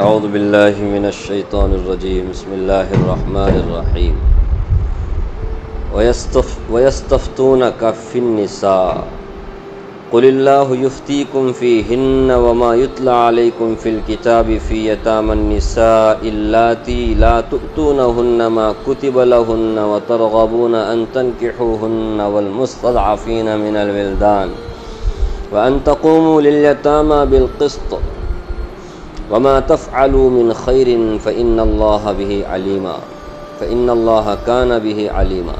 اعوذ باللہ من الشیطان الرجیم بسم اللہ الرحمن الرحیم وَيَسْتَفْتُونَكَ فِي النِّسَاءِ قُلِ اللَّهُ يُفْتِيكُمْ فِيهِنَّ وَمَا يُتْلَى عَلَيْكُمْ فِي الْكِتَابِ فِي يَتَامَى النِّسَاءِ اللَّاتِي لَا تُؤْتُونَهُنَّ مَا كُتِبَ لَهُنَّ وَتَرْغَبُونَ أَن تَنكِحُوهُنَّ وَالْمُسْتَضْعَفِينَ مِنَ الْوِلْدَانِ وَأَن تَقُومُوا لِلْيَتَامَى بِالْقِسْطِ وَمَا تَفْعَلُوا مِنْ خَيْرٍ فَإِنَّ اللَّهَ بِهِ كَانَ بِهِ عَلِيمًا۔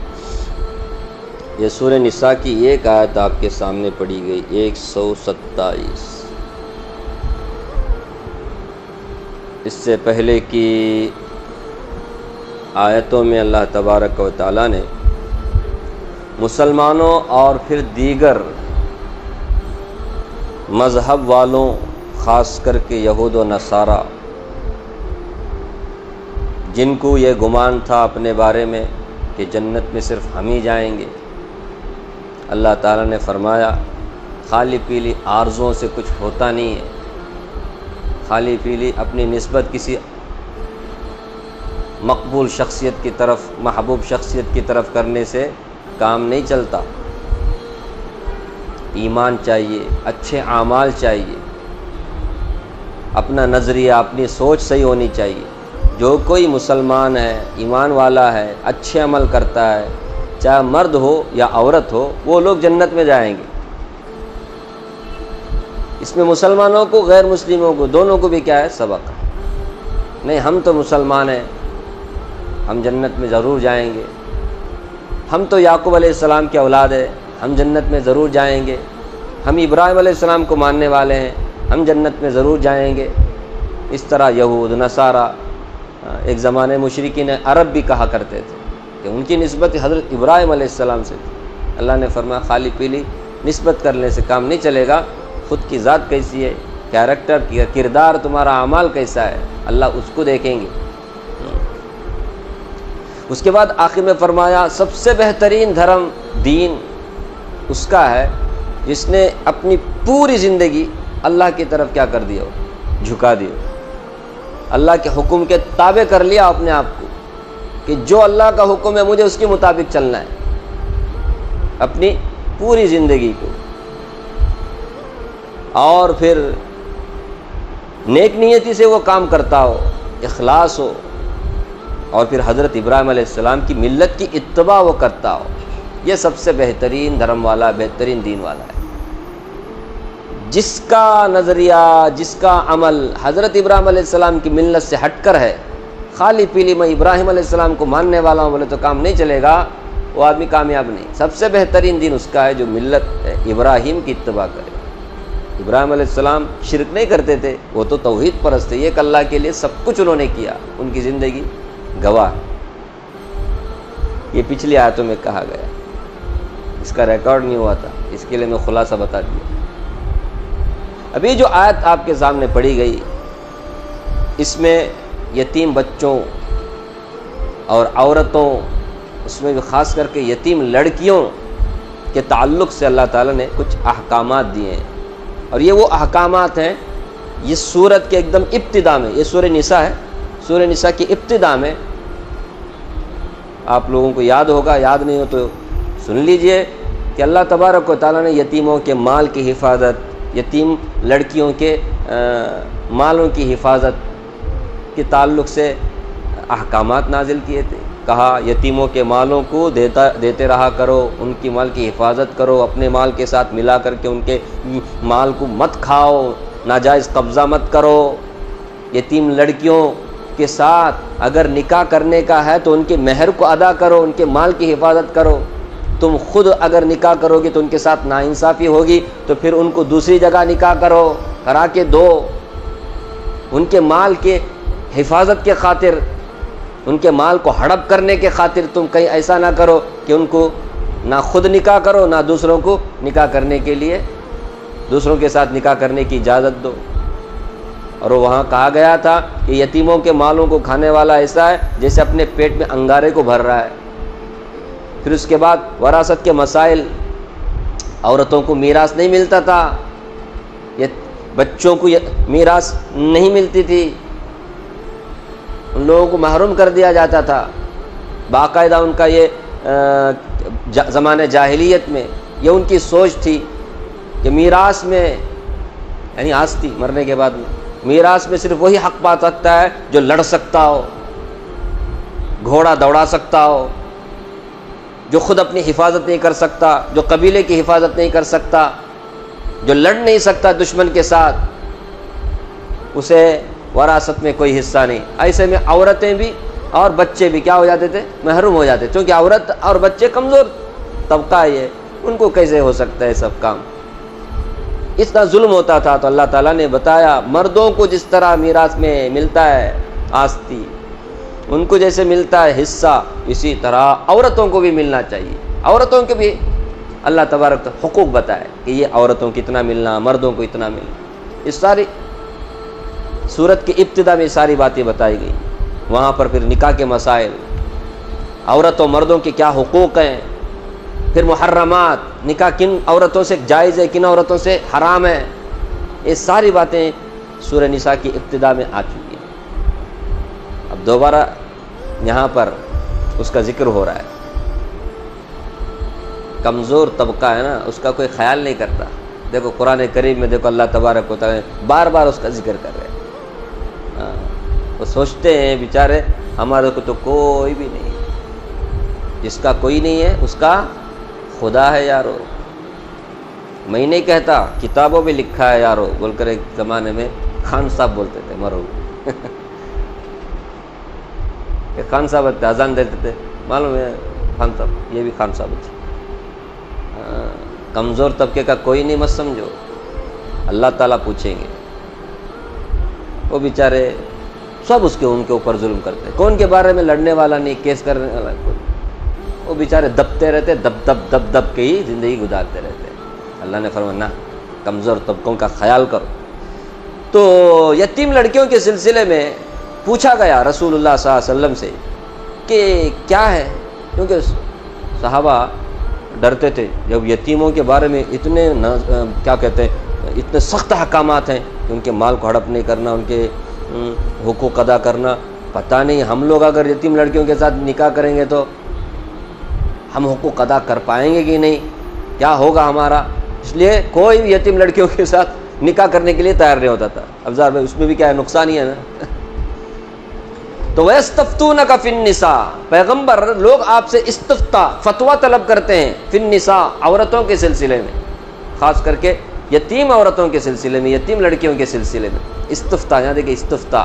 یہ سورہ نساء کی ایک آیت آپ کے سامنے پڑھی گئی، 127۔ اس سے پہلے کی آیتوں میں اللہ تبارک و تعالیٰ نے مسلمانوں اور پھر دیگر مذہب والوں، خاص کر کے یہود و نصارہ، جن کو یہ گمان تھا اپنے بارے میں کہ جنت میں صرف ہم ہی جائیں گے، اللہ تعالیٰ نے فرمایا خالی پیلی آرزوؤں سے کچھ ہوتا نہیں ہے، خالی پیلی اپنی نسبت کسی مقبول شخصیت کی طرف، محبوب شخصیت کی طرف کرنے سے کام نہیں چلتا۔ ایمان چاہیے، اچھے اعمال چاہیے، اپنا نظریہ، اپنی سوچ صحیح ہونی چاہیے۔ جو کوئی مسلمان ہے، ایمان والا ہے، اچھے عمل کرتا ہے، چاہے مرد ہو یا عورت ہو، وہ لوگ جنت میں جائیں گے۔ اس میں مسلمانوں کو، غیر مسلموں کو، دونوں کو بھی کیا ہے؟ سبق ہے۔ نہیں ہم تو مسلمان ہیں، ہم جنت میں ضرور جائیں گے، ہم تو یعقوب علیہ السلام کے اولاد ہیں، ہم جنت میں ضرور جائیں گے، ہم ابراہیم علیہ السلام کو ماننے والے ہیں، ہم جنت میں ضرور جائیں گے۔ اس طرح یہود، نصارہ، ایک زمانے مشرکین عرب بھی کہا کرتے تھے کہ ان کی نسبت حضرت ابراہیم علیہ السلام سے تھی۔ اللہ نے فرمایا خالی پیلی نسبت کرنے سے کام نہیں چلے گا، خود کی ذات کیسی ہے، کیریکٹر، کردار، تمہارا اعمال کیسا ہے، اللہ اس کو دیکھیں گے۔ اس کے بعد آخر میں فرمایا سب سے بہترین دھرم، دین اس کا ہے جس نے اپنی پوری زندگی اللہ کی طرف کیا کر دیا، جھکا دیا، اللہ کے حکم کے تابع کر لیا اپنے آپ کو، کہ جو اللہ کا حکم ہے مجھے اس کے مطابق چلنا ہے، اپنی پوری زندگی کو۔ اور پھر نیک نیتی سے وہ کام کرتا ہو، اخلاص ہو، اور پھر حضرت ابراہیم علیہ السلام کی ملت کی اتباع وہ کرتا ہو، یہ سب سے بہترین دھرم والا، بہترین دین والا ہے۔ جس کا نظریہ، جس کا عمل حضرت ابراہیم علیہ السلام کی ملت سے ہٹ کر ہے، خالی پیلی میں ابراہیم علیہ السلام کو ماننے والا ہوں بولے تو کام نہیں چلے گا، وہ آدمی کامیاب نہیں۔ سب سے بہترین دین اس کا ہے جو ملت ابراہیم کی اتباع کرے۔ ابراہیم علیہ السلام شرک نہیں کرتے تھے، وہ تو توحید پرست تھے، ایک اللہ کے لیے سب کچھ انہوں نے کیا، ان کی زندگی گواہ۔ یہ پچھلی آیتوں میں کہا گیا، اس کا ریکارڈ نہیں ہوا تھا، اس کے لیے میں خلاصہ بتا دیا۔ ابھی جو آیت آپ کے سامنے پڑھی گئی، اس میں یتیم بچوں اور عورتوں، اس میں بھی خاص کر کے یتیم لڑکیوں کے تعلق سے اللہ تعالیٰ نے کچھ احکامات دیے ہیں، اور یہ وہ احکامات ہیں، یہ سورت کے ایک دم ابتدا میں، یہ سورہ نساء ہے، سورہ نساء کی ابتدا میں آپ لوگوں کو یاد ہوگا، یاد نہیں ہو تو سن لیجئے کہ اللہ تبارک و تعالیٰ نے یتیموں کے مال کی حفاظت، یتیم لڑکیوں کے مالوں کی حفاظت کے تعلق سے احکامات نازل کیے تھے۔ کہا یتیموں کے مالوں کو دیتے رہا کرو، ان کی مال کی حفاظت کرو، اپنے مال کے ساتھ ملا کر کے ان کے مال کو مت کھاؤ، ناجائز قبضہ مت کرو۔ یتیم لڑکیوں کے ساتھ اگر نکاح کرنے کا ہے تو ان کے مہر کو ادا کرو، ان کے مال کی حفاظت کرو۔ تم خود اگر نکاح کرو گے تو ان کے ساتھ ناانصافی ہوگی، تو پھر ان کو دوسری جگہ نکاح کرا کے دو۔ ان کے مال کے حفاظت کے خاطر، ان کے مال کو ہڑپ کرنے کے خاطر تم کہیں ایسا نہ کرو کہ ان کو نہ خود نکاح کرو، نہ دوسروں کو نکاح کرنے کے لیے، دوسروں کے ساتھ نکاح کرنے کی اجازت دو۔ اور وہاں کہا گیا تھا کہ یتیموں کے مالوں کو کھانے والا ایسا ہے جیسے اپنے پیٹ میں انگارے کو بھر رہا ہے۔ پھر اس کے بعد وراثت کے مسائل، عورتوں کو میراث نہیں ملتا تھا، بچوں کو میراث نہیں ملتی تھی، ان لوگوں کو محروم کر دیا جاتا تھا. باقاعدہ ان کا یہ زمانے جاہلیت میں یہ ان کی سوچ تھی کہ میراث میں، یعنی آستی مرنے کے بعد میراث میں صرف وہی حق پا سکتا ہے جو لڑ سکتا ہو، گھوڑا دوڑا سکتا ہو، جو خود اپنی حفاظت نہیں کر سکتا، جو قبیلے کی حفاظت نہیں کر سکتا، جو لڑ نہیں سکتا دشمن کے ساتھ، اسے وراثت میں کوئی حصہ نہیں. ایسے میں عورتیں بھی اور بچے بھی کیا ہو جاتے تھے؟ محروم ہو جاتے، کیونکہ عورت اور بچے کمزور طبقہ ہے، ان کو کیسے ہو سکتا ہے سب کام. اتنا ظلم ہوتا تھا. تو اللہ تعالیٰ نے بتایا مردوں کو جس طرح میراث میں ملتا ہے آستی، ان کو جیسے ملتا ہے حصہ، اسی طرح عورتوں کو بھی ملنا چاہیے. عورتوں کے بھی اللہ تبارک حقوق بتائے کہ یہ عورتوں کو اتنا ملنا، مردوں کو اتنا ملنا. اس ساری سورت کی ابتدا میں ساری باتیں بتائی گئی. وہاں پر پھر نکاح کے مسائل، عورتوں مردوں کے کیا حقوق ہیں، پھر محرمات، نکاح کن عورتوں سے جائز ہے، کن عورتوں سے حرام ہے، یہ ساری باتیں سورہ نساء کی ابتدا میں آ چکی ہیں. اب دوبارہ یہاں پر اس کا ذکر ہو رہا ہے. کمزور طبقہ ہے نا، اس کا کوئی خیال نہیں کرتا. دیکھو قرآن کریم میں دیکھو اللہ تبارک و تعالیٰ بار بار اس کا ذکر کر رہے ہیں. وہ سوچتے ہیں بیچارے ہمارے کو تو کوئی بھی نہیں، جس کا کوئی نہیں ہے اس کا خدا ہے یارو. میں نہیں کہتا، کتابوں میں لکھا ہے یارو بول کر ایک زمانے میں خان صاحب بولتے تھے مرحوم. خان صاحب اذان دیتے تھے، معلوم ہے خان صاحب، یہ بھی خان صاحب تھے. کمزور طبقے کا کوئی نہیں مت سمجھو، اللہ تعالیٰ پوچھیں گے. وہ بیچارے سب ان کے اوپر ظلم کرتے، کون کے بارے میں لڑنے والا نہیں، کیس کرنے والا کوئی. وہ بیچارے دبتے رہتے، دب کے ہی زندگی گزارتے رہتے. اللہ نے فرمایا نہ، کمزور طبقوں کا خیال کرو. تو یتیم لڑکیوں کے سلسلے میں پوچھا گیا رسول اللہ صلی اللہ علیہ وسلم سے کہ کیا ہے، کیونکہ صحابہ ڈرتے تھے جب یتیموں کے بارے میں اتنے کیا کہتے ہیں، اتنے سخت احکامات ہیں کہ ان کے مال کو ہڑپ نہیں کرنا، ان کے حقوق ادا کرنا. پتہ نہیں ہم لوگ اگر یتیم لڑکیوں کے ساتھ نکاح کریں گے تو ہم حقوق ادا کر پائیں گے کہ نہیں، کیا ہوگا ہمارا. اس لیے کوئی بھی یتیم لڑکیوں کے ساتھ نکاح کرنے کے لیے تیار نہیں ہوتا تھا. افزار بھائی اس میں بھی کیا ہے، نقصان ہی ہے نا. تو وَيَسْتَفْتُونَكَ فِي النِّسَاءِ، پیغمبر لوگ آپ سے استفتاء فتویٰ طلب کرتے ہیں فی النساء، عورتوں کے سلسلے میں، خاص کر کے یتیم عورتوں کے سلسلے میں، یتیم لڑکیوں کے سلسلے میں. استفتاء، یہاں دیکھیں استفتاء،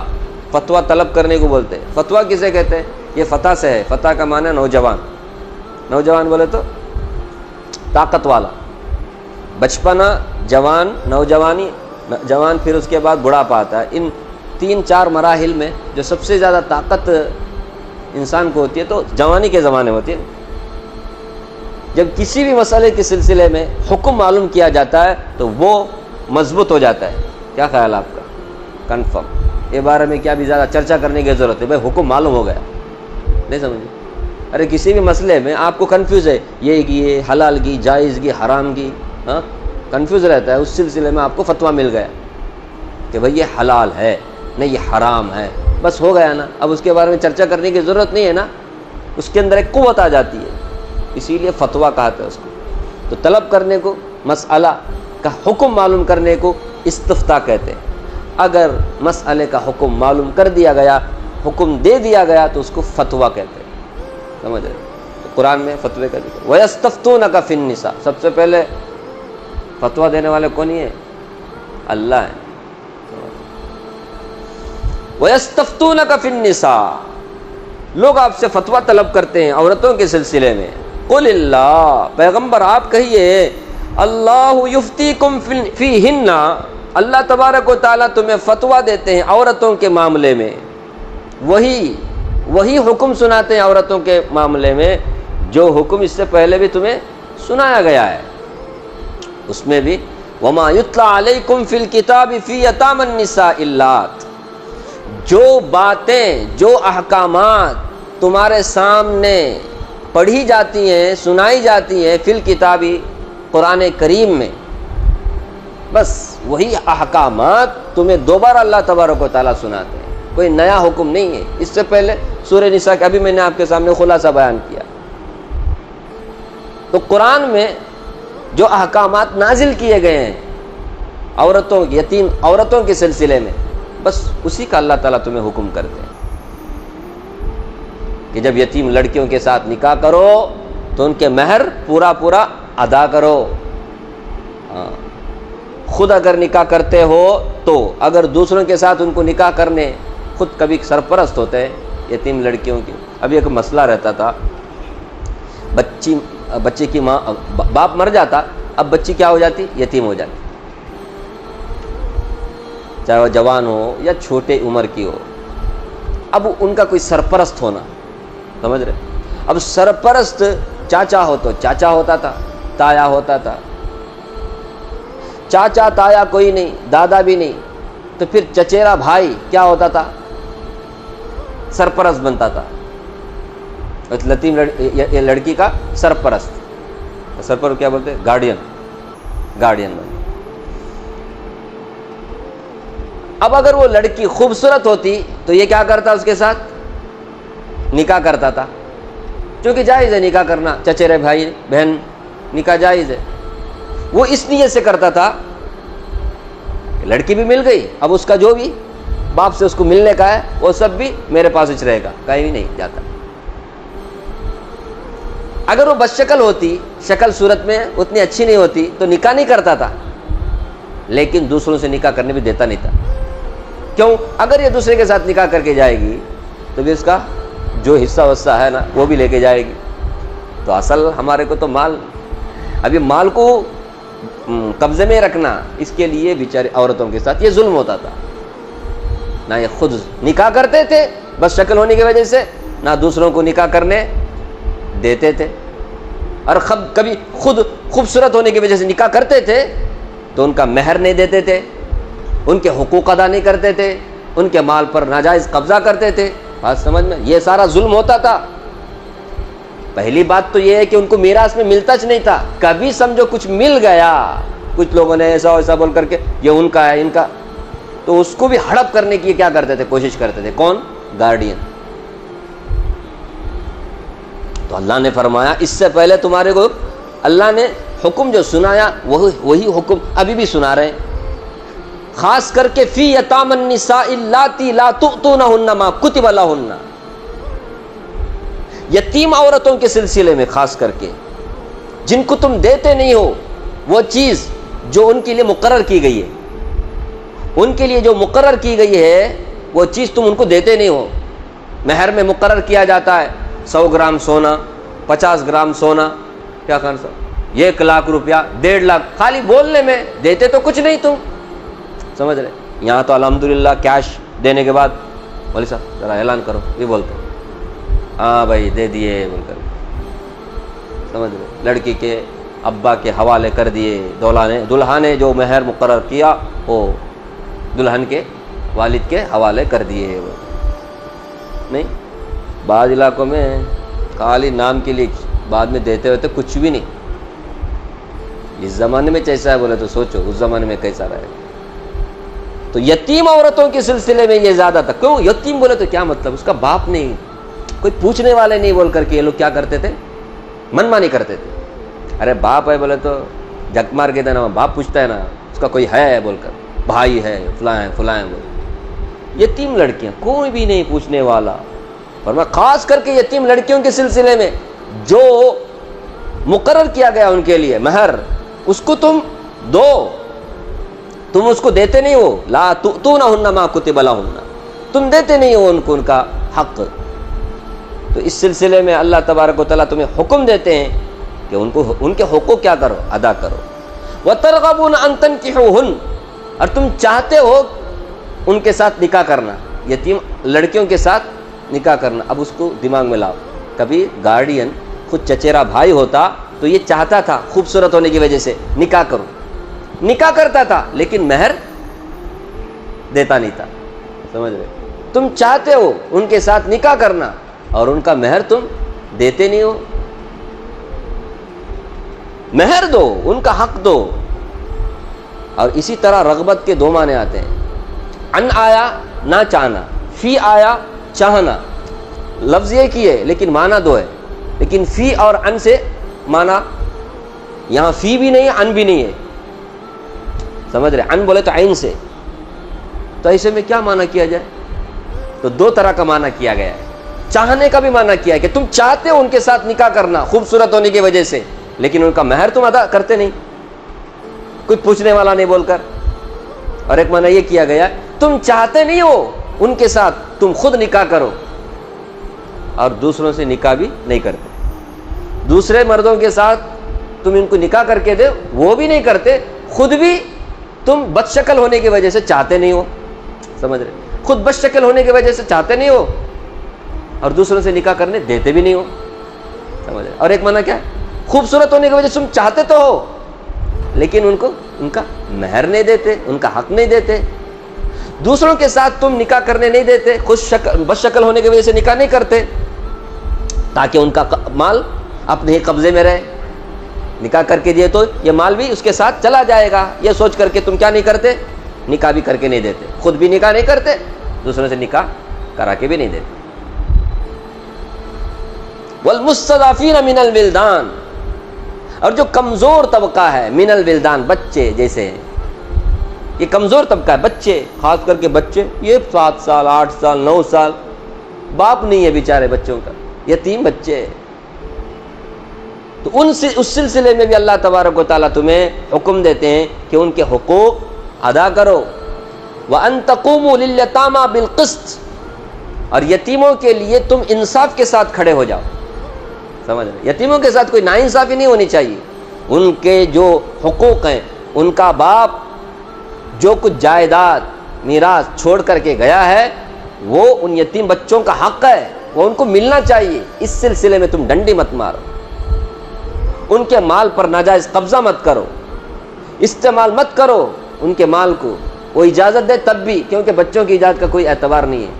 فتویٰ طلب کرنے کو بولتے ہیں. فتویٰ کسے کہتے ہیں؟ یہ فتح سے ہے. فتح کا معنی ہے نوجوان. نوجوان بولے تو طاقت والا. بچپنا، جوان، نوجوانی، جوان، پھر اس کے بعد بڑھاپا آتا ہے. ان 3-4 مراحل میں جو سب سے زیادہ طاقت انسان کو ہوتی ہے تو جوانی کے زمانے میں ہوتی ہے. جب کسی بھی مسئلے کے سلسلے میں حکم معلوم کیا جاتا ہے تو وہ مضبوط ہو جاتا ہے. کیا خیال آپ کا؟ کنفرم. یہ بارے میں کیا بھی زیادہ چرچا کرنے کی ضرورت ہے، بھائی حکم معلوم ہو گیا. نہیں سمجھے؟ ارے کسی بھی مسئلے میں آپ کو کنفیوز ہے، یہ حلال کی، جائز کی، حرام کی، ہاں کنفیوز رہتا ہے، اس سلسلے میں آپ کو فتویٰ مل گیا کہ بھائی یہ حلال ہے، نہیں یہ حرام ہے، بس ہو گیا نا. اب اس کے بارے میں چرچا کرنے کی ضرورت نہیں ہے نا، اس کے اندر ایک قوت آ جاتی ہے. اسی لیے فتویٰ کہتے ہیں اس کو. تو طلب کرنے کو، مسئلہ کا حکم معلوم کرنے کو استفتاء کہتے ہیں. اگر مسئلے کا حکم معلوم کر دیا گیا، حکم دے دیا گیا تو اس کو فتویٰ کہتے ہیں. سمجھ رہے؟ تو قرآن میں فتوے کا ذکر. وَيَسْتَفْتُونَكَ فِي النِّسَاءِ، سب سے پہلے فتویٰ دینے والے کون ہی ہیں؟ اللہ ہے. وَيَسْتَفْتُونَكَ فِي النِّسَاءِ، لوگ آپ سے فتویٰ طلب کرتے ہیں عورتوں کے سلسلے میں. قُلِ اللَّهُ، پیغمبر آپ کہیے اللہ یفتیکم فیہن، اللہ تبارک و تعالیٰ تمہیں فتویٰ دیتے ہیں عورتوں کے معاملے میں. وہی حکم سناتے ہیں عورتوں کے معاملے میں جو حکم اس سے پہلے بھی تمہیں سنایا گیا ہے. اس میں بھی وَمَا يُتْلَى عَلَيْكُمْ فِي الْكِتَابِ فِي يَتَامَى النِّسَاءِ اللَّاتِ، جو باتیں، جو احکامات تمہارے سامنے پڑھی جاتی ہیں، سنائی جاتی ہیں فی الکتابی، قرآن کریم میں، بس وہی احکامات تمہیں دوبارہ اللہ تبارک و تعالیٰ سناتے ہیں. کوئی نیا حکم نہیں ہے. اس سے پہلے سورہ نساء کے ابھی میں نے آپ کے سامنے خلاصہ بیان کیا. تو قرآن میں جو احکامات نازل کیے گئے ہیں عورتوں یتیم عورتوں کے سلسلے میں، بس اسی کا اللہ تعالیٰ تمہیں حکم کرتے ہیں کہ جب یتیم لڑکیوں کے ساتھ نکاح کرو تو ان کے مہر پورا پورا ادا کرو. خود اگر نکاح کرتے ہو تو، اگر دوسروں کے ساتھ ان کو نکاح کرنے، خود کبھی سرپرست ہوتے ہیں یتیم لڑکیوں کی. ابھی ایک مسئلہ رہتا تھا، بچے کی ماں باپ مر جاتا، اب بچی کیا ہو جاتی؟ یتیم ہو جاتی، چاہے وہ جوان ہو یا چھوٹے عمر کی ہو. اب ان کا کوئی سرپرست ہونا، سمجھ رہے؟ اب سرپرست چاچا ہو تو چاچا ہوتا تھا، تایا ہوتا تھا. چاچا تایا کوئی نہیں، دادا بھی نہیں، تو پھر چچیرا بھائی کیا ہوتا تھا؟ سرپرست بنتا تھا. یتیم لڑکی کا سرپرست کیا بولتے؟ گارڈین بنتا. اب اگر وہ لڑکی خوبصورت ہوتی تو یہ کیا کرتا؟ اس کے ساتھ نکاح کرتا تھا، چونکہ جائز ہے نکاح کرنا، چچیرے بھائی بہن نکاح جائز ہے. وہ اس نیت سے کرتا تھا کہ لڑکی بھی مل گئی، اب اس کا جو بھی باپ سے اس کو ملنے کا ہے وہ سب بھی میرے پاس ہی رہے گا، کہیں بھی نہیں جاتا. اگر وہ بد شکل ہوتی، شکل صورت میں اتنی اچھی نہیں ہوتی تو نکاح نہیں کرتا تھا، لیکن دوسروں سے نکاح کرنے بھی دیتا نہیں تھا. کیوں؟ اگر یہ دوسرے کے ساتھ نکاح کر کے جائے گی تو بھی اس کا جو حصہ وصہ ہے نا وہ بھی لے کے جائے گی. تو اصل ہمارے کو تو مال، ابھی مال کو قبضے میں رکھنا، اس کے لیے بیچارے عورتوں کے ساتھ یہ ظلم ہوتا تھا. نہ یہ خود نکاح کرتے تھے بس شکل ہونے کی وجہ سے، نہ دوسروں کو نکاح کرنے دیتے تھے. اور کبھی خود خوبصورت ہونے کی وجہ سے نکاح کرتے تھے تو ان کا مہر نہیں دیتے تھے، ان کے حقوق ادا نہیں کرتے تھے، ان کے مال پر ناجائز قبضہ کرتے تھے. بات سمجھ میں؟ یہ سارا ظلم ہوتا تھا. پہلی بات تو یہ ہے کہ ان کو میراث میں ملتا ہی نہیں تھا. کبھی سمجھو کچھ مل گیا، کچھ لوگوں نے ایسا ویسا بول کر کے یہ ان کا ہے ان کا، تو اس کو بھی ہڑپ کرنے کی کیا کرتے تھے؟ کوشش کرتے تھے. کون؟ گارڈین. تو اللہ نے فرمایا اس سے پہلے تمہارے کو اللہ نے حکم جو سنایا وہی حکم ابھی بھی سنا رہے ہیں. خاص کر کے فی یتام النساء اللاتی لا تؤتونہن ما کتب لہن، یتیم عورتوں کے سلسلے میں خاص کر کے جن کو تم دیتے نہیں ہو وہ چیز جو ان کے لیے مقرر کی گئی ہے، ان کے لیے جو مقرر کی گئی ہے وہ چیز تم ان کو دیتے نہیں ہو. مہر میں مقرر کیا جاتا ہے 100 گرام سونا، 50 گرام سونا، کیا خرچ، 1 لاکھ روپیہ، 1.5 لاکھ، خالی بولنے میں، دیتے تو کچھ نہیں تم. سمجھ رہے؟ یہاں تو الحمدللہ کیش دینے کے بعد مولوی صاحب ذرا اعلان کرو، یہ بولتے ہیں ہاں بھائی دے دیے بول کر، سمجھ رہے؟ لڑکی کے ابا کے حوالے کر دیے، دلہا نے جو مہر مقرر کیا وہ دلہن کے والد کے حوالے کر دیے. وہ نہیں، بعض علاقوں میں خالی نام کے لیے بعد میں دیتے ہوتے کچھ بھی نہیں. اس زمانے میں کیسا ہے بولے تو سوچو اس زمانے میں کیسا رہے. تو یتیم عورتوں کے سلسلے میں یہ زیادہ تھا. کیوں یتیم بولے تو کیا مطلب؟ اس کا باپ نہیں، کوئی پوچھنے والے نہیں بول کر کے یہ لوگ کیا کرتے تھے؟ منمانی کرتے تھے. ارے باپ ہے بولے تو جھک مار کے دینا، باپ پوچھتا ہے نا اس کا کوئی ہے بول کر، بھائی ہے فلاں ہے بول. یتیم لڑکیاں کوئی بھی نہیں پوچھنے والا. اور میں خاص کر کے یتیم لڑکیوں کے سلسلے میں جو مقرر کیا گیا ان کے لیے مہر، اس کو تم دو، تم اس کو دیتے نہیں ہو. لا تؤتونہن ما کتب لہن، تم دیتے نہیں ہو ان کو ان کا حق. تو اس سلسلے میں اللہ تبارک و تعالیٰ تمہیں حکم دیتے ہیں کہ ان کے حقوق کیا کرو؟ ادا کرو. وترغبون ان تنکحوہن، اور تم چاہتے ہو ان کے ساتھ نکاح کرنا، یتیم لڑکیوں کے ساتھ نکاح کرنا. اب اس کو دماغ میں لاؤ. کبھی گارڈین خود چچیرا بھائی ہوتا تو یہ چاہتا تھا خوبصورت ہونے کی وجہ سے نکاح کرو، نکاح کرتا تھا لیکن مہر دیتا نہیں تھا. سمجھ رہے؟ تم چاہتے ہو ان کے ساتھ نکاح کرنا اور ان کا مہر تم دیتے نہیں ہو. مہر دو، ان کا حق دو. اور اسی طرح رغبت کے 2 معنی آتے ہیں. ان آیا نہ چاہنا، فی آیا چاہنا، لفظ ایک ہی ہے لیکن معنی دو ہے، لیکن فی اور ان سے معنی یہاں فی بھی نہیں ہے ان بھی نہیں ہے، سمجھ رہے؟ ان بولے تو عین سے، تو ایسے میں کیا معنی کیا جائے؟ تو دو طرح کا معنی کیا گیا ہے۔ چاہنے کا بھی معنی کیا ہے کہ تم چاہتے ہو ان کے ساتھ نکاح کرنا خوبصورت ہونے کی وجہ سے، لیکن ان کا مہر تم ادا کرتے نہیں، کچھ پوچھنے والا نہیں بول کر۔ اور ایک معنی یہ کیا گیا تم چاہتے نہیں ہو ان کے ساتھ، تم خود نکاح کرو اور دوسروں سے نکاح بھی نہیں کرتے، دوسرے مردوں کے ساتھ تم ان کو نکاح کر کے دے وہ بھی نہیں کرتے، خود بھی تم بد شکل ہونے کی وجہ سے چاہتے نہیں ہو، سمجھ رہے؟ خود بد شکل ہونے کی وجہ سے چاہتے نہیں ہو اور دوسروں سے نکاح کرنے دیتے بھی نہیں ہو، سمجھ رہے؟ اور ایک معنی کیا ہے؟ خوبصورت ہونے کی وجہ سے تم چاہتے تو ہو لیکن ان کو ان کا مہر نہیں دیتے، ان کا حق نہیں دیتے، دوسروں کے ساتھ تم نکاح کرنے نہیں دیتے، بد شکل ہونے کی وجہ سے نکاح نہیں کرتے تاکہ ان کا مال اپنے ہی قبضے میں رہے، نکاح کر کے دیے تو یہ مال بھی اس کے ساتھ چلا جائے گا، یہ سوچ کر کے تم کیا نہیں کرتے؟ نکاح بھی کر کے نہیں دیتے، خود بھی نکاح نہیں کرتے، دوسروں سے نکاح کرا کے بھی نہیں دیتے۔ والمستضعفین من الولدان، اور جو کمزور طبقہ ہے، من الولدان بچے جیسے ہیں، یہ کمزور طبقہ ہے، بچے، خاص کر کے بچے، یہ 7 سال 8 سال 9 سال باپ نہیں ہے بیچارے بچوں کا، یتیم بچے، تو اس سلسلے میں بھی اللہ تبارک و تعالیٰ تمہیں حکم دیتے ہیں کہ ان کے حقوق ادا کرو۔ وَأَن تَقُومُوا لِلْيَتَامَى بِالْقِسْطِ، اور یتیموں کے لیے تم انصاف کے ساتھ کھڑے ہو جاؤ، سمجھ رہے؟ یتیموں کے ساتھ کوئی ناانصافی نہیں ہونی چاہیے، ان کے جو حقوق ہیں، ان کا باپ جو کچھ جائیداد میراث چھوڑ کر کے گیا ہے وہ ان یتیم بچوں کا حق ہے، وہ ان کو ملنا چاہیے، اس سلسلے میں تم ڈنڈی مت مارو، ان کے مال پر ناجائز قبضہ مت کرو، استعمال مت کرو ان کے مال کو، وہ اجازت دے تب بھی، کیونکہ بچوں کی اجازت کا کوئی اعتبار نہیں ہے،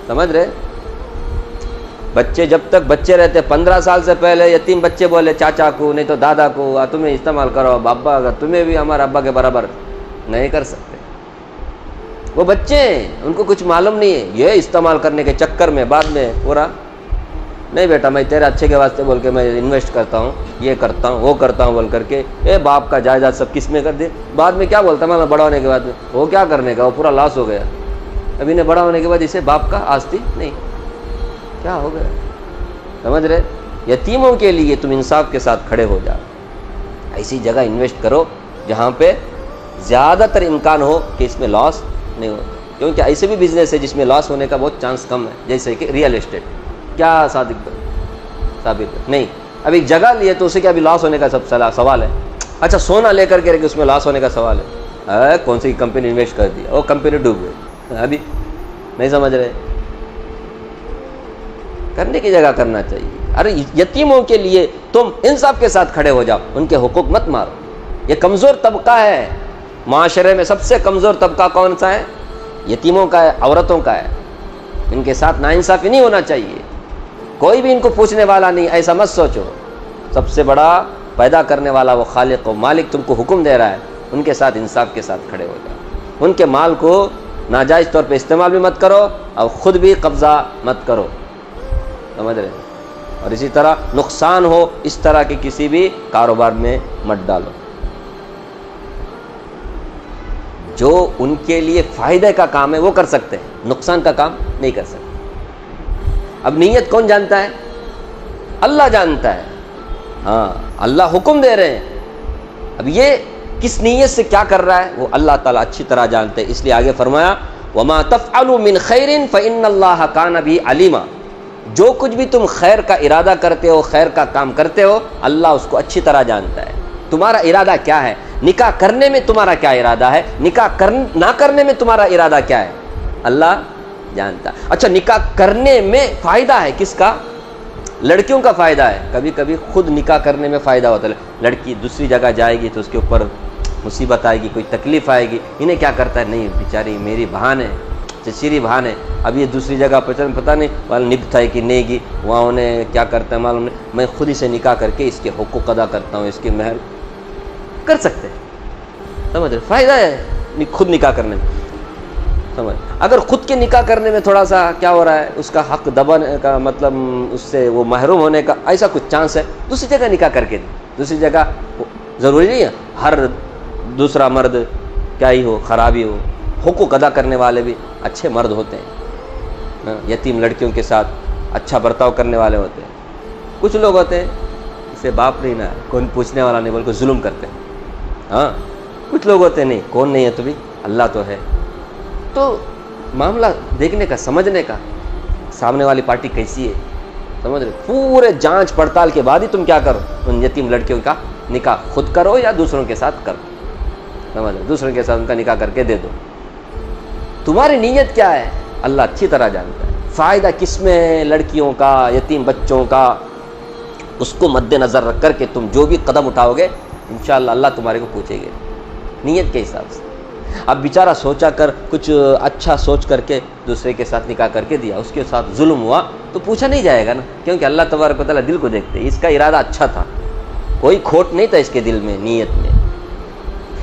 سمجھ رہے؟ بچے جب تک بچے رہتے 15 سال سے پہلے یتیم بچے بولے چاچا کو نہیں تو دادا کو تمہیں استعمال کرو، ابا اگر تمہیں بھی ہمارے ابا کے برابر نہیں کر سکتے، وہ بچے ہیں، ان کو کچھ معلوم نہیں ہے، یہ استعمال کرنے کے چکر میں بعد میں پورا نہیں بیٹا میں تیرے اچھے کے واسطے بول کے میں انویسٹ کرتا ہوں، یہ کرتا ہوں وہ کرتا ہوں بول کر کے باپ کا جائیداد سب کس میں کر دے، بعد میں کیا بولتا میں بڑا ہونے کے بعد میں وہ کیا کرنے کا، وہ پورا لاس ہو گیا، ابھی نے بڑا ہونے کے بعد اسے باپ کا آستی نہیں، کیا ہو گیا، سمجھ رہے؟ یتیموں کے لیے تم انصاف کے ساتھ کھڑے ہو جاؤ، ایسی جگہ انویسٹ کرو جہاں پہ زیادہ تر امکان ہو کہ اس میں لاس نہیں ہو، کیونکہ ایسے بھی بزنس ہے جس میں لاس ہونے کا بہت چانس کم ہے، جیسے کہ ریئل اسٹیٹ، کیا ثابت نہیں، ابھی جگہ لیے تو اسے کیا ابھی لاس ہونے کا سب سوال ہے، اچھا سونا لے کر کے اس میں لاس ہونے کا سوال ہے، کون سی کمپنی انویسٹ کر دیا، وہ کمپنی ڈوب گئی، ابھی نہیں سمجھ رہے، کرنے کی جگہ کرنا چاہیے۔ ارے یتیموں کے لیے تم انصاف کے ساتھ کھڑے ہو جاؤ، ان کے حقوق مت مارو، یہ کمزور طبقہ ہے، معاشرے میں سب سے کمزور طبقہ کون سا ہے؟ یتیموں کا ہے، عورتوں کا ہے، ان کے ساتھ ناانصافی نہیں ہونا چاہیے، کوئی بھی ان کو پوچھنے والا نہیں، ایسا مت سوچو، سب سے بڑا پیدا کرنے والا وہ خالق و مالک تم کو حکم دے رہا ہے، ان کے ساتھ انصاف کے ساتھ کھڑے ہو جاؤ، ان کے مال کو ناجائز طور پہ استعمال بھی مت کرو اور خود بھی قبضہ مت کرو، سمجھ رہے؟ اور اسی طرح نقصان ہو اس طرح کے کسی بھی کاروبار میں مت ڈالو، جو ان کے لیے فائدے کا کام ہے وہ کر سکتے ہیں، نقصان کا کام نہیں کر سکتے۔ اب نیت کون جانتا ہے؟ اللہ جانتا ہے، ہاں اللہ حکم دے رہے ہیں، اب یہ کس نیت سے کیا کر رہا ہے وہ اللہ تعالیٰ اچھی طرح جانتے ہیں، اس لیے آگے فرمایا وَمَا تَفْعَلُوا مِنْ خَيْرٍ فَإِنَّ اللَّهَ كَانَ بِهِ عَلِيمًا، جو کچھ بھی تم خیر کا ارادہ کرتے ہو، خیر کا کام کرتے ہو، اللہ اس کو اچھی طرح جانتا ہے، تمہارا ارادہ کیا ہے، نکاح کرنے میں تمہارا کیا ارادہ ہے، نکاح نہ کرنے میں تمہارا ارادہ کیا ہے، اللہ جانتا ہے۔ اچھا نکاح کرنے میں فائدہ ہے کس کا؟ لڑکیوں کا فائدہ ہے، کبھی کبھی خود نکاح کرنے میں فائدہ ہوتا ہے، لڑکی دوسری جگہ جائے گی تو اس کے اوپر مصیبت آئے گی، کوئی تکلیف آئے گی، انہیں کیا کرتا ہے، نہیں بیچاری میری بہن ہے، چچیری بہن ہے، اب یہ دوسری جگہ پتہ نہیں والا نبھتا ہے کہ نہیں گی، وہاں انہیں کیا کرتا ہے معلوم نہیں، میں خود ہی سے نکاح کر کے اس کے حقوق ادا کرتا ہوں، اس کے مہر کر سکتے ہیں، سمجھ رہے؟ فائدہ ہے خود نکاح کرنے میں۔ سمجھ. اگر خود کے نکاح کرنے میں تھوڑا سا کیا ہو رہا ہے، اس کا حق دبانے کا مطلب اس سے وہ محروم ہونے کا ایسا کچھ چانس ہے، دوسری جگہ نکاح کر کے دیں. دوسری جگہ ضروری نہیں ہے ہر دوسرا مرد کیا ہی ہو، خرابی ہو. حقوق ادا کرنے والے بھی اچھے مرد ہوتے ہیں، یتیم لڑکیوں کے ساتھ اچھا برتاؤ کرنے والے ہوتے ہیں. کچھ لوگ ہوتے ہیں اسے باپ نہیں نا، کون پوچھنے والا نہیں، بلکہ ظلم کرتے ہیں. ہاں کچھ لوگ ہوتے ہیں نہیں، کون نہیں ہے تو بھی اللہ تو ہے. تو معاملہ دیکھنے کا، سمجھنے کا سامنے والی پارٹی کیسی ہے، سمجھ رہے، پورے جانچ پڑتال کے بعد ہی تم کیا کرو، ان یتیم لڑکیوں کا نکاح خود کرو یا دوسروں کے ساتھ کرو. سمجھ رہے، دوسروں کے ساتھ ان کا نکاح کر کے دے دو. تمہاری نیت کیا ہے اللہ اچھی طرح جانتا ہے. فائدہ کس میں ہے، لڑکیوں کا، یتیم بچوں کا، اس کو مد نظر رکھ کر کے تم جو بھی قدم اٹھاؤ گے انشاءاللہ اللہ تمہارے کو پوچھے گے نیت کے حساب سے. اب بیچارہ سوچا کر کچھ اچھا سوچ کر کے دوسرے کے ساتھ نکاح کر کے دیا، اس کے ساتھ ظلم ہوا تو پوچھا نہیں جائے گا نا، کیونکہ اللہ تبارک و تعالیٰ دل کو دیکھتے ہیں. اس کا ارادہ اچھا تھا، کوئی کھوٹ نہیں تھا اس کے دل میں، نیت میں.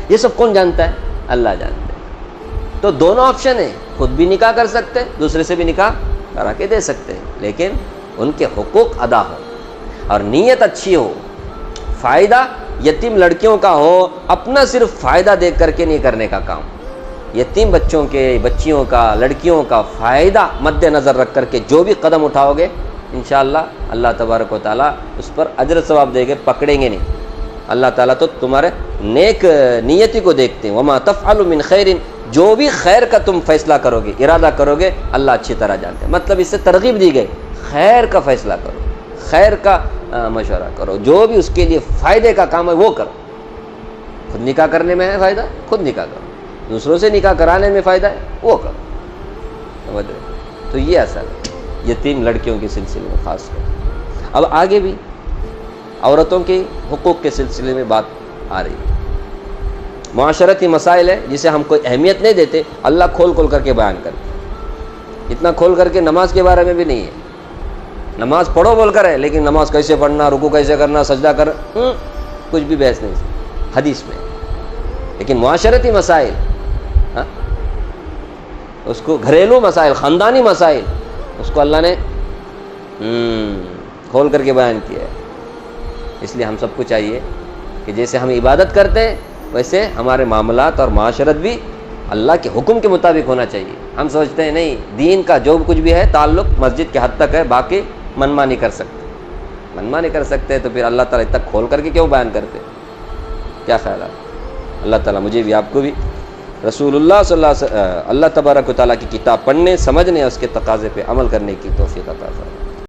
یہ سب کون جانتا ہے؟ اللہ جانتا ہے. تو دونوں آپشن ہیں، خود بھی نکاح کر سکتے ہیں، دوسرے سے بھی نکاح کرا کے دے سکتے ہیں، لیکن ان کے حقوق ادا ہو اور نیت اچھی ہو. فائدہ یتیم لڑکیوں کا ہو، اپنا صرف فائدہ دیکھ کر کے نہیں کرنے کا کام. یتیم بچوں کے، بچیوں کا، لڑکیوں کا فائدہ مد نظر رکھ کر کے جو بھی قدم اٹھاؤ گے انشاءاللہ اللہ تبارک و تعالیٰ اس پر اجر ثواب دے گے، پکڑیں گے نہیں. اللہ تعالیٰ تو تمہارے نیک نیتی کو دیکھتے ہیں. وما تفعلوا من خیر، جو بھی خیر کا تم فیصلہ کرو گے، ارادہ کرو گے، اللہ اچھی طرح جانتے ہیں. مطلب اس سے ترغیب دی گئی، خیر کا فیصلہ کرو، خیر کا مشورہ کرو، جو بھی اس کے لیے فائدے کا کام ہے وہ کرو. خود نکاح کرنے میں ہے فائدہ، خود نکاح کرو. دوسروں سے نکاح کرانے میں فائدہ ہے وہ کرو. سمجھ رہے؟ تو یہ اثر ہے یتیم لڑکیوں کے سلسلے میں خاص کر. اب آگے بھی عورتوں کے حقوق کے سلسلے میں بات آ رہی ہے. معاشرتی مسائل ہے جسے ہم کوئی اہمیت نہیں دیتے، اللہ کھول کھول کر کے بیان کرتے. اتنا کھول کر کے نماز کے بارے میں بھی نہیں ہے. نماز پڑھو بول کر ہے، لیکن نماز کیسے پڑھنا، رکوع کیسے کرنا، سجدہ کر، کچھ بھی بحث نہیں حدیث میں. لیکن معاشرتی مسائل، اس کو گھریلو مسائل، خاندانی مسائل، اس کو اللہ نے کھول کر کے بیان کیا ہے. اس لیے ہم سب کو چاہیے کہ جیسے ہم عبادت کرتے ہیں ویسے ہمارے معاملات اور معاشرت بھی اللہ کے حکم کے مطابق ہونا چاہیے. ہم سوچتے ہیں نہیں، دین کا جو کچھ بھی ہے تعلق مسجد کے حد تک ہے، باقی منمانی کر سکتے. منمانی کر سکتے تو پھر اللہ تعالیٰ تک کھول کر کے کیوں بیان کرتے؟ کیا خیال ہے؟ اللہ تعالیٰ مجھے بھی آپ کو بھی رسول اللہ صلی اللہ علیہ وسلم اللہ تبارک و تعالیٰ کی کتاب پڑھنے، سمجھنے اور اس کے تقاضے پہ عمل کرنے کی توفیق عطا فرمائے.